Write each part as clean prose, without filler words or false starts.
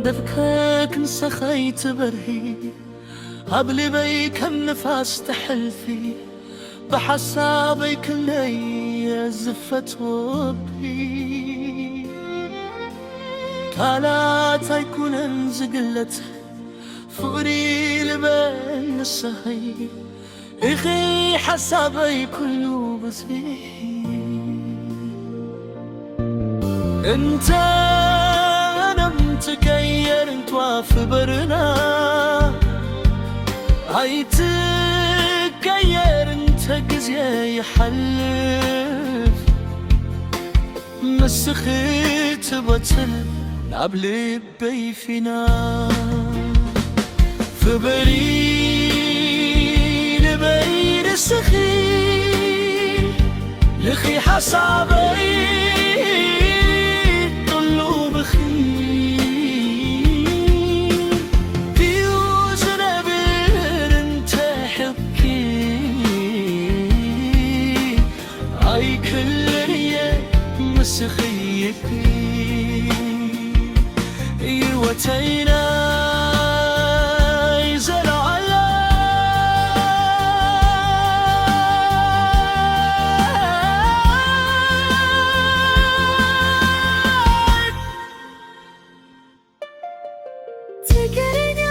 دفكك نسخيت برهي قبل بيك النفاس تحلفي بحسابي كلي زفت وبي كالات يكون انزقلت فقري لبين السهي إخي حسابي كله بزي انت انا متكير انت وافبرنا هاي تكير انت قزي يحلف مسخيت بطل نابلي بيفنا فبري لبين السخي لخي حسابي مسخيكي يوتينا يزل على تقرني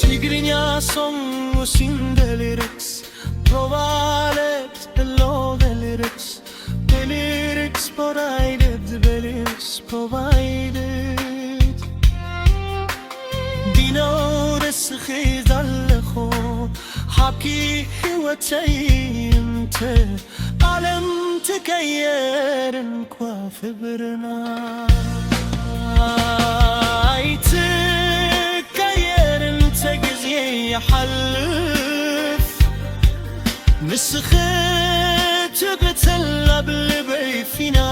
Tigrinya song sin the lyrics provided below the lyrics provided the lyrics provided Dino رسخي ذلخو حكي هوتي انت عالم تكير انكواف برنا يحلف مسخيت قتل قبل بيفنا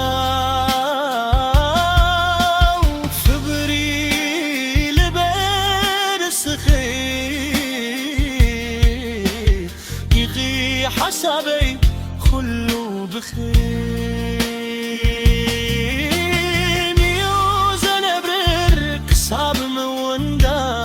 فبري لبين السخي يغي حسابي خلو بخير ميوزن برك صاب موندا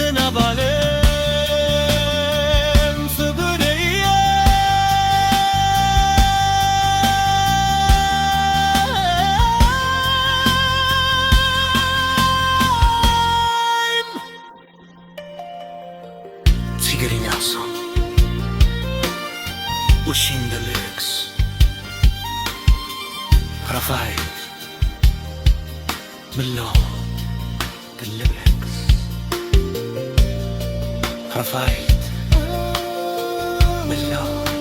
زنب عليهم في برية تقريني عصام وشين the lyrics رفايد بالله الليركس رفايد بالله